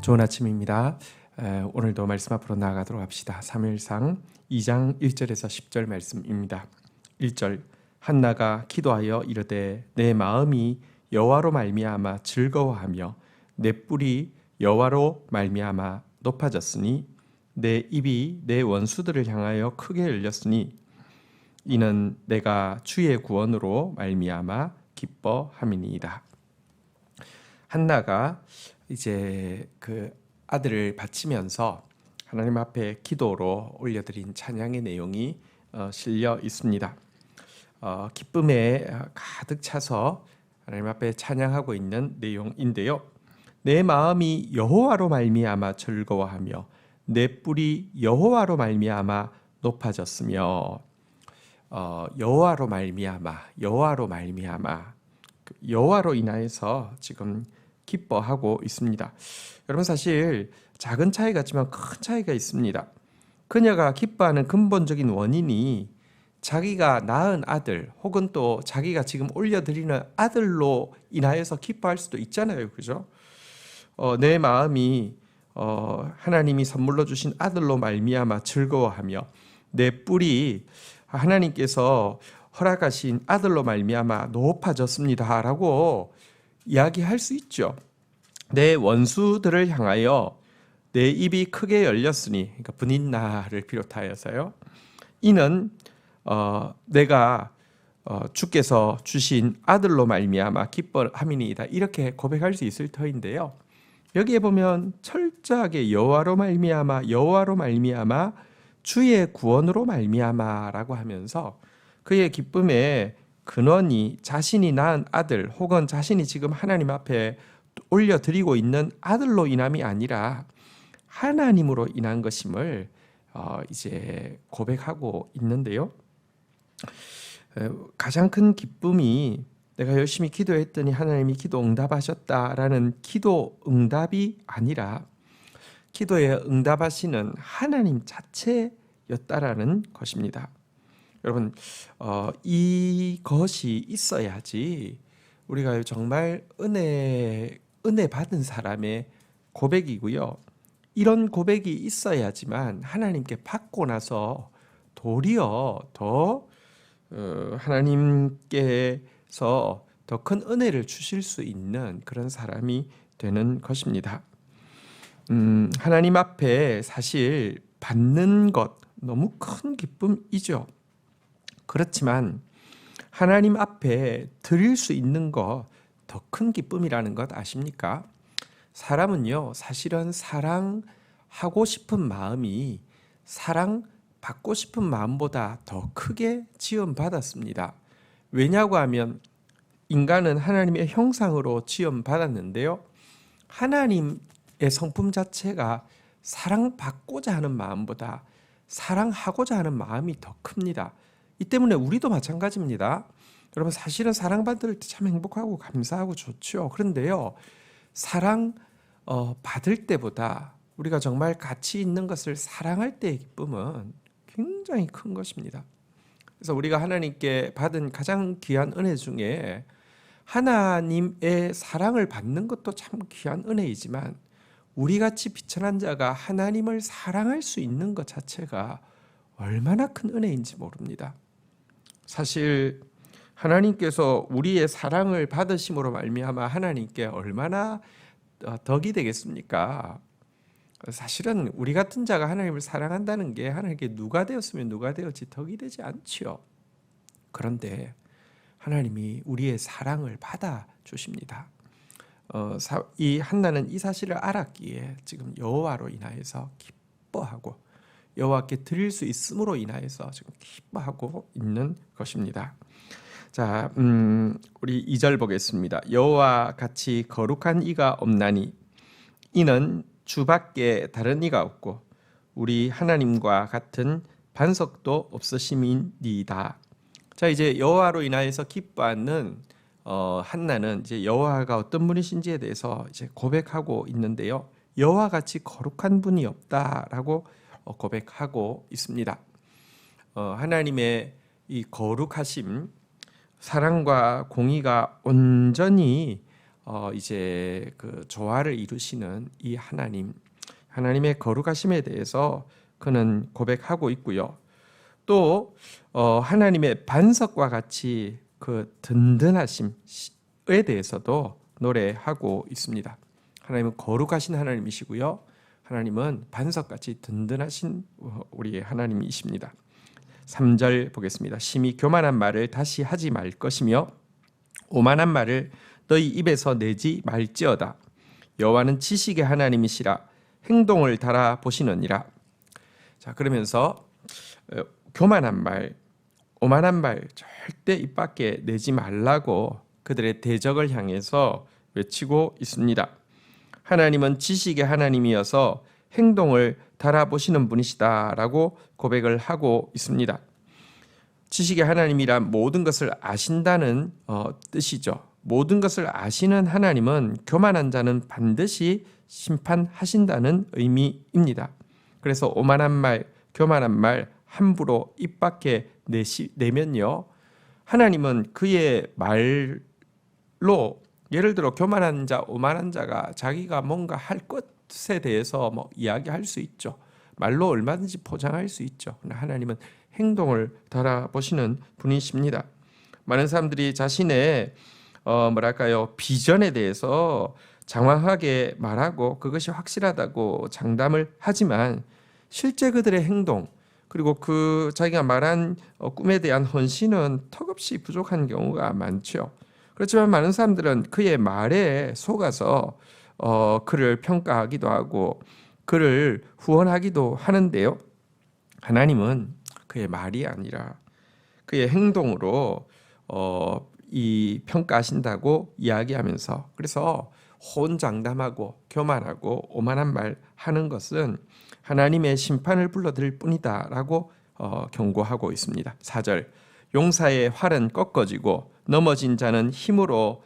좋은 아침입니다. 오늘도 말씀 앞으로 나아가도록 합시다. 사무엘상 2장 1절에서 10절 말씀입니다. 1절 한나가 기도하여 이르되 내 마음이 여호와로 말미암아 즐거워하며 내 뿔이 여호와로 말미암아 높아졌으니 내 입이 내 원수들을 향하여 크게 열렸으니 이는 내가 주의 구원으로 말미암아 기뻐함이니이다. 한나가 이제 그 아들을 바치면서 하나님 앞에 기도로 올려드린 찬양의 내용이 실려 있습니다. 기쁨에 가득 차서 하나님 앞에 찬양하고 있는 내용인데요. 내 마음이 여호와로 말미암아 즐거워하며 내 뿔이 여호와로 말미암아 높아졌으며 여호와로 말미암아 여호와로 인하여서 지금 기뻐하고 있습니다. 여러분 사실 작은 차이 같지만 큰 차이가 있습니다. 그녀가 기뻐하는 근본적인 원인이 자기가 낳은 아들 혹은 또 자기가 지금 올려드리는 아들로 인하여서 기뻐할 수도 있잖아요. 그죠? 내 마음이 하나님이 선물로 주신 아들로 말미암아 즐거워하며 내 뿔이 하나님께서 허락하신 아들로 말미암아 높아졌습니다 라고 이야기할 수 있죠. 내 원수들을 향하여 내 입이 크게 열렸으니, 그러니까 분인나를 비롯하여서요. 이는 내가 주께서 주신 아들로 말미암아 기뻐함이니이다. 이렇게 고백할 수 있을 터인데요. 여기에 보면 철저하게 여호와로 말미암아 주의 구원으로 말미암아라고 하면서 그의 기쁨에 근원이 자신이 낳은 아들 혹은 자신이 지금 하나님 앞에 올려드리고 있는 아들로 인함이 아니라 하나님으로 인한 것임을 이제 고백하고 있는데요. 가장 큰 기쁨이 내가 열심히 기도했더니 하나님이 기도 응답하셨다라는 기도 응답이 아니라 기도에 응답하시는 하나님 자체였다라는 것입니다. 여러분 이것이 있어야지 우리가 정말 은혜 받은 사람의 고백이고요. 이런 고백이 있어야지만 하나님께 받고 나서 도리어 더 하나님께서 더 큰 은혜를 주실 수 있는 그런 사람이 되는 것입니다. 하나님 앞에 사실 받는 것 너무 큰 기쁨이죠. 그렇지만 하나님 앞에 드릴 수 있는 거 더 큰 기쁨이라는 것 아십니까? 사람은요, 사실은 사랑하고 싶은 마음이 사랑받고 싶은 마음보다 더 크게 지음받았습니다. 왜냐고 하면 인간은 하나님의 형상으로 지음받았는데요. 하나님의 성품 자체가 사랑받고자 하는 마음보다 사랑하고자 하는 마음이 더 큽니다. 이 때문에 우리도 마찬가지입니다. 여러분 사실은 사랑받을 때 참 행복하고 감사하고 좋죠. 그런데요, 사랑 받을 때보다 우리가 정말 가치 있는 것을 사랑할 때의 기쁨은 굉장히 큰 것입니다. 그래서 우리가 하나님께 받은 가장 귀한 은혜 중에 하나님의 사랑을 받는 것도 참 귀한 은혜이지만 우리같이 비천한 자가 하나님을 사랑할 수 있는 것 자체가 얼마나 큰 은혜인지 모릅니다. 사실 하나님께서 우리의 사랑을 받으심으로 말미암아 하나님께 얼마나 덕이 되겠습니까? 사실은 우리 같은 자가 하나님을 사랑한다는 게 하나님께 누가 되었으면 누가 되었지 덕이 되지 않지요. 그런데 하나님이 우리의 사랑을 받아 주십니다. 이 한나는 이 사실을 알았기에 지금 여호와로 인하여서 기뻐하고 여호와께 드릴 수 있음으로 인하여서 지금 기뻐하고 있는 것입니다. 자, 우리 2절 보겠습니다. 여호와 같이 거룩한 이가 없나니 이는 주밖에 다른 이가 없고 우리 하나님과 같은 반석도 없으심이니이다. 자, 이제 여호와로 인하여서 기뻐하는 한나는 이제 여호와가 어떤 분이신지에 대해서 이제 고백하고 있는데요. 여호와 같이 거룩한 분이 없다라고 고백하고 있습니다. 하나님의 이 거룩하심, 사랑과 공의가 온전히 이제 그 조화를 이루시는 이 하나님의 거룩하심에 대해서 그는 고백하고 있고요. 또 하나님의 반석과 같이 그 든든하심에 대해서도 노래하고 있습니다. 하나님은 거룩하신 하나님이시고요. 하나님은 반석같이 든든하신 우리의 하나님이십니다. 3절 보겠습니다. 심히 교만한 말을 다시 하지 말 것이며 오만한 말을 너희 입에서 내지 말지어다. 여호와는 지식의 하나님이시라 행동을 달아 보시느니라. 자, 그러면서 교만한 말, 오만한 말 절대 입 밖에 내지 말라고 그들의 대적을 향해서 외치고 있습니다. 하나님은 지식의 하나님이어서 행동을 달아보시는 분이시다라고 고백을 하고 있습니다. 지식의 하나님이란 모든 것을 아신다는 뜻이죠. 모든 것을 아시는 하나님은 교만한 자는 반드시 심판하신다는 의미입니다. 그래서 오만한 말, 교만한 말 함부로 입 밖에 내면요, 하나님은 그의 말로 예를 들어 교만한 자, 오만한 자가 자기가 뭔가 할 것에 대해서 뭐 이야기할 수 있죠. 말로 얼마든지 포장할 수 있죠. 그러나 하나님은 행동을 달아보시는 분이십니다. 많은 사람들이 자신의 비전에 대해서 장황하게 말하고 그것이 확실하다고 장담을 하지만 실제 그들의 행동 그리고 그 자기가 말한 꿈에 대한 헌신은 턱없이 부족한 경우가 많죠. 그렇지만 많은 사람들은 그의 말에 속아서 그를 평가하기도 하고 그를 후원하기도 하는데요. 하나님은 그의 말이 아니라 그의 행동으로 이 평가하신다고 이야기하면서, 그래서 호언장담하고 교만하고 오만한 말 하는 것은 하나님의 심판을 불러들일 뿐이다라고 경고하고 있습니다. 4절, 용사의 활은 꺾어지고 넘어진 자는 힘으로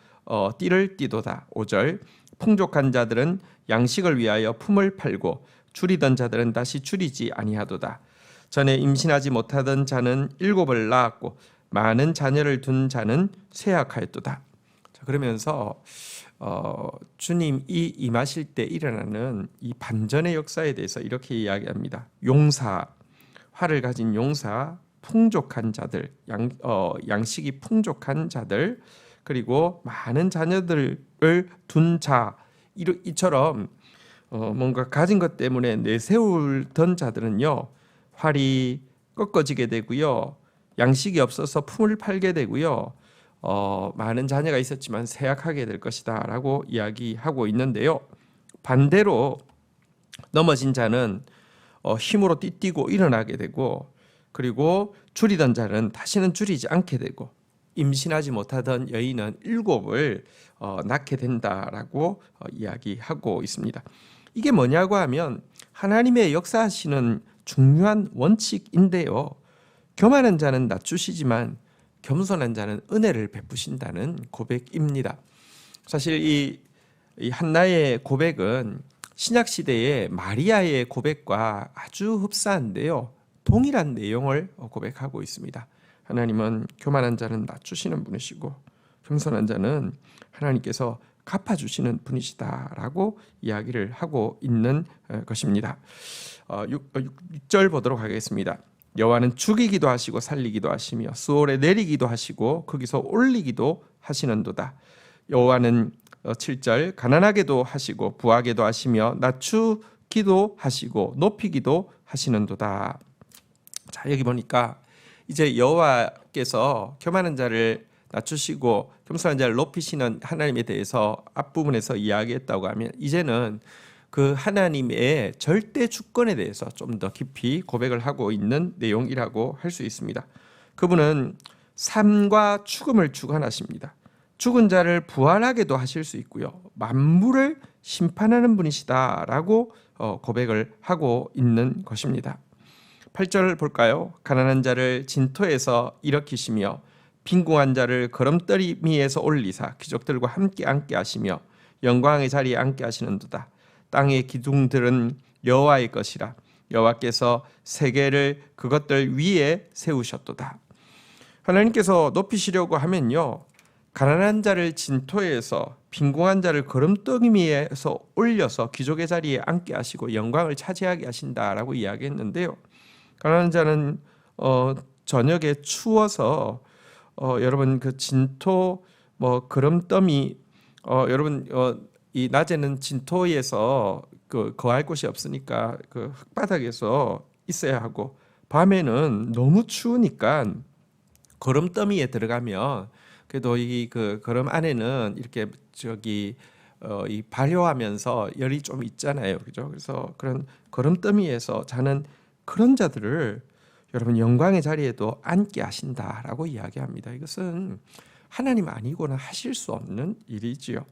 띠를 띠도다. 5절, 풍족한 자들은 양식을 위하여 품을 팔고 줄이던 자들은 다시 줄이지 아니하도다. 전에 임신하지 못하던 자는 7을 낳았고 많은 자녀를 둔 자는 쇠약하였도다. 그러면서 주님이 임하실 때 일어나는 이 반전의 역사에 대해서 이렇게 이야기합니다. 용사, 활을 가진 용사, 풍족한 자들, 양식이 풍족한 자들, 그리고 많은 자녀들을 둔 자, 이처럼 뭔가 가진 것 때문에 내세우던 자들은요, 활이 꺾어지게 되고요, 양식이 없어서 품을 팔게 되고요, 많은 자녀가 있었지만 쇠약하게 될 것이다 라고 이야기하고 있는데요. 반대로 넘어진 자는 힘으로 띠뛰고 일어나게 되고, 그리고 줄이던 자는 다시는 줄이지 않게 되고, 임신하지 못하던 여인은 7을 낳게 된다라고 이야기하고 있습니다. 이게 뭐냐고 하면 하나님의 역사하시는 중요한 원칙인데요. 교만한 자는 낮추시지만 겸손한 자는 은혜를 베푸신다는 고백입니다. 사실 이 한나의 고백은 신약 시대의 마리아의 고백과 아주 흡사한데요. 동일한 내용을 고백하고 있습니다. 하나님은 교만한 자는 낮추시는 분이시고 겸손한 자는 하나님께서 갚아주시는 분이시다라고 이야기를 하고 있는 것입니다. 6절 보도록 하겠습니다. 여호와는 죽이기도 하시고 살리기도 하시며 수월에 내리기도 하시고 거기서 올리기도 하시는도다. 여호와는 7절 가난하게도 하시고 부하게도 하시며 낮추기도 하시고 높이기도 하시는도다. 자, 여기 보니까 이제 여호와께서 교만한 자를 낮추시고 겸손한 자를 높이시는 하나님에 대해서 앞부분에서 이야기했다고 하면, 이제는 그 하나님의 절대 주권에 대해서 좀 더 깊이 고백을 하고 있는 내용이라고 할 수 있습니다. 그분은 삶과 죽음을 주관하십니다. 죽은 자를 부활하게도 하실 수 있고요, 만물을 심판하는 분이시다라고 고백을 하고 있는 것입니다. 8절 볼까요? 가난한 자를 진토에서 일으키시며 빈궁한 자를 거름더미에서 올리사 귀족들과 함께 앉게 하시며 영광의 자리에 앉게 하시는도다. 땅의 기둥들은 여호와의 것이라 여호와께서 세계를 그것들 위에 세우셨도다. 하나님께서 높이시려고 하면요, 가난한 자를 진토에서 빈궁한 자를 거름더미에서 올려서 귀족의 자리에 앉게 하시고 영광을 차지하게 하신다라고 이야기했는데요. 가난한 자는 저녁에 추워서 여러분 그 진토 뭐 거름더미 여러분 이 낮에는 진토에서 그 거할 곳이 없으니까 그 흙바닥에서 있어야 하고 밤에는 너무 추우니까 거름더미에 들어가면 그래도 이 그 거름 안에는 이렇게 이 발효하면서 열이 좀 있잖아요, 그죠? 그래서 그런 거름더미에서 자는 그런 자들을 여러분 영광의 자리에도 앉게 하신다라고 이야기합니다. 이것은 하나님 아니고는 하실 수 없는 일이지요.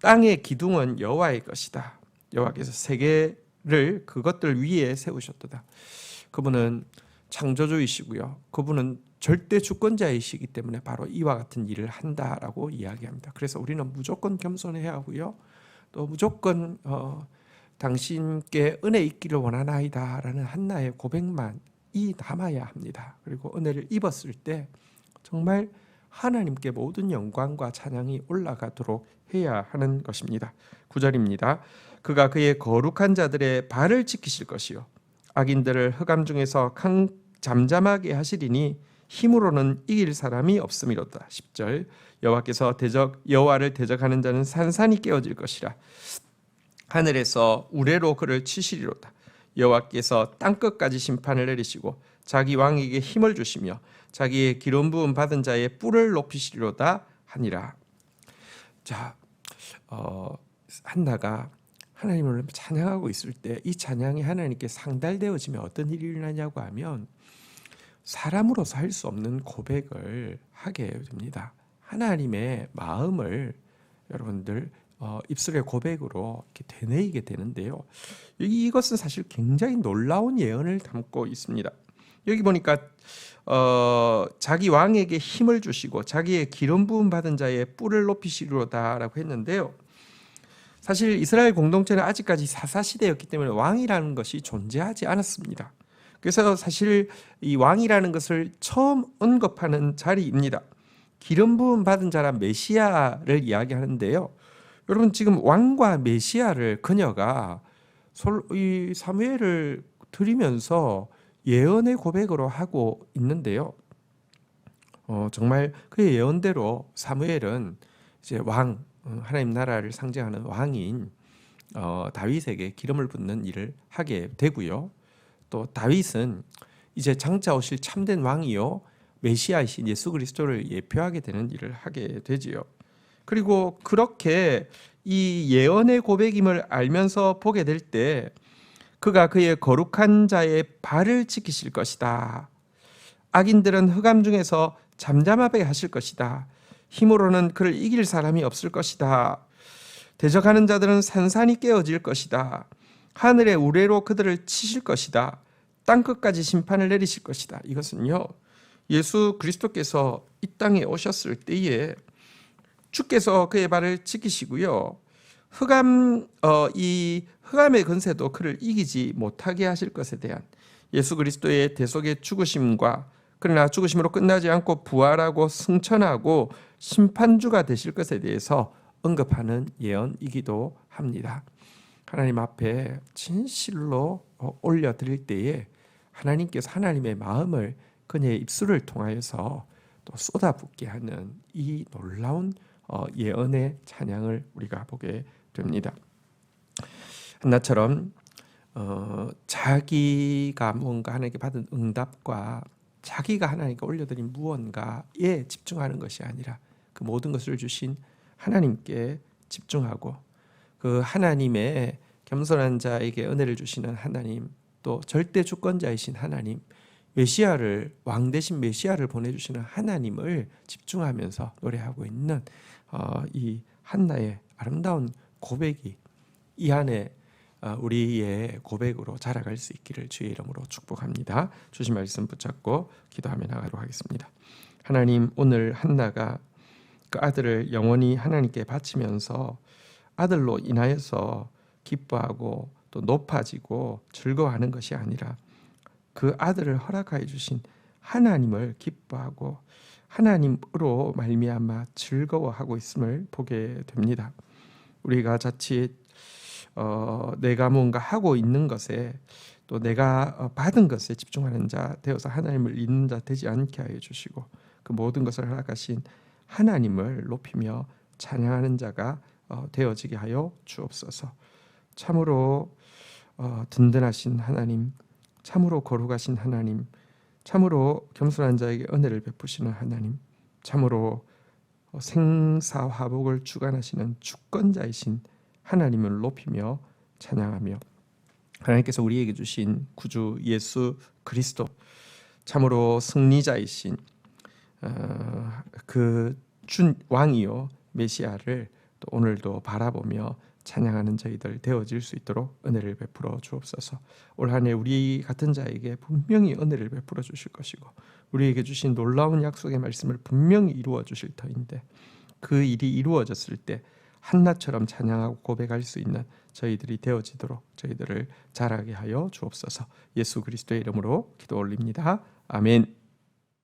땅의 기둥은 여호와의 것이다. 여호와께서 세계를 그것들 위에 세우셨도다. 그분은 창조주이시고요. 그분은 절대 주권자이시기 때문에 바로 이와 같은 일을 한다라고 이야기합니다. 그래서 우리는 무조건 겸손해야 하고요. 또 무조건 당신께 은혜 있기를 원하나이다라는 한나의 고백만이 남아야 합니다. 그리고 은혜를 입었을 때 정말 하나님께 모든 영광과 찬양이 올라가도록 해야 하는 것입니다. 9절입니다. 그가 그의 거룩한 자들의 발을 지키실 것이요 악인들을 흑암 중에서 잠잠하게 하시리니 힘으로는 이길 사람이 없음이로다. 10절 여호와께서 여호와를 대적하는 자는 산산이 깨어질 것이라. 하늘에서 우레로 그를 치시리로다. 여호와께서 땅끝까지 심판을 내리시고 자기 왕에게 힘을 주시며 자기의 기름 부음 받은 자의 뿔을 높이시리로다 하니라. 자, 한나가 하나님을 찬양하고 있을 때 이 찬양이 하나님께 상달되어지면 어떤 일이 일어나냐고 하면 사람으로서 할 수 없는 고백을 하게 됩니다. 하나님의 마음을 여러분들 입술의 고백으로 이렇게 되뇌이게 되는데요. 이것은 사실 굉장히 놀라운 예언을 담고 있습니다. 여기 보니까 자기 왕에게 힘을 주시고 자기의 기름 부음 받은 자의 뿔을 높이시리로다라고 했는데요. 사실 이스라엘 공동체는 아직까지 사사시대였기 때문에 왕이라는 것이 존재하지 않았습니다. 그래서 사실 이 왕이라는 것을 처음 언급하는 자리입니다. 기름 부음 받은 자란 메시아를 이야기하는데요. 여러분 지금 왕과 메시아를 그녀가 이 사무엘을 드리면서 예언의 고백으로 하고 있는데요. 정말 그의 예언대로 사무엘은 이제 왕, 하나님 나라를 상징하는 왕인 다윗에게 기름을 붓는 일을 하게 되고요. 또 다윗은 이제 장차 오실 참된 왕이요 메시아이신 예수 그리스도를 예표하게 되는 일을 하게 되지요. 그리고 그렇게 이 예언의 고백임을 알면서 보게 될 때 그가 그의 거룩한 자의 발을 지키실 것이다. 악인들은 흑암 중에서 잠잠하게 하실 것이다. 힘으로는 그를 이길 사람이 없을 것이다. 대적하는 자들은 산산이 깨어질 것이다. 하늘의 우레로 그들을 치실 것이다. 땅끝까지 심판을 내리실 것이다. 이것은요, 예수 그리스도께서 이 땅에 오셨을 때에 주께서 그의 발을 지키시고요. 이 흑암의 권세도 그를 이기지 못하게 하실 것에 대한 예수 그리스도의 대속의 죽으심과 그러나 죽으심으로 끝나지 않고 부활하고 승천하고 심판주가 되실 것에 대해서 언급하는 예언이기도 합니다. 하나님 앞에 진실로 올려드릴 때에 하나님께서 하나님의 마음을 그녀의 입술을 통하여서 또 쏟아붓게 하는 이 놀라운 예언의 찬양을 우리가 보게 됩니다. 한나처럼 자기가 뭔가 하나님께 받은 응답과 자기가 하나님께 올려드린 무언가에 집중하는 것이 아니라 그 모든 것을 주신 하나님께 집중하고 그 하나님의 겸손한 자에게 은혜를 주시는 하나님, 또 절대 주권자이신 하나님, 메시아를 왕 대신 메시아를 보내주시는 하나님을 집중하면서 노래하고 있는 이 한나의 아름다운 고백이 이 안에 우리의 고백으로 자라갈 수 있기를 주의 이름으로 축복합니다. 주신 말씀 붙잡고 기도하며 나가도록 하겠습니다. 하나님, 오늘 한나가 그 아들을 영원히 하나님께 바치면서 아들로 인하여서 기뻐하고 또 높아지고 즐거워하는 것이 아니라 그 아들을 허락하여 주신 하나님을 기뻐하고 하나님으로 말미암아 즐거워하고 있음을 보게 됩니다. 우리가 자칫 내가 뭔가 하고 있는 것에 또 내가 받은 것에 집중하는 자 되어서 하나님을 잊는 자 되지 않게 하여 주시고 그 모든 것을 허락하신 하나님을 높이며 찬양하는 자가 되어지게 하여 주옵소서. 참으로 든든하신 하나님, 참으로 거룩하신 하나님, 참으로 겸손한 자에게 은혜를 베푸시는 하나님, 참으로 생사화복을 주관하시는 주권자이신 하나님을 높이며 찬양하며 하나님께서 우리에게 주신 구주 예수 그리스도 참으로 승리자이신 그 왕이요 메시아를 또 오늘도 바라보며 찬양하는 저희들 되어질 수 있도록 은혜를 베풀어 주옵소서. 올 한 해 우리 같은 자에게 분명히 은혜를 베풀어 주실 것이고 우리에게 주신 놀라운 약속의 말씀을 분명히 이루어 주실 터인데 그 일이 이루어졌을 때 한나처럼 찬양하고 고백할 수 있는 저희들이 되어지도록 저희들을 자라게 하여 주옵소서. 예수 그리스도의 이름으로 기도 올립니다. 아멘.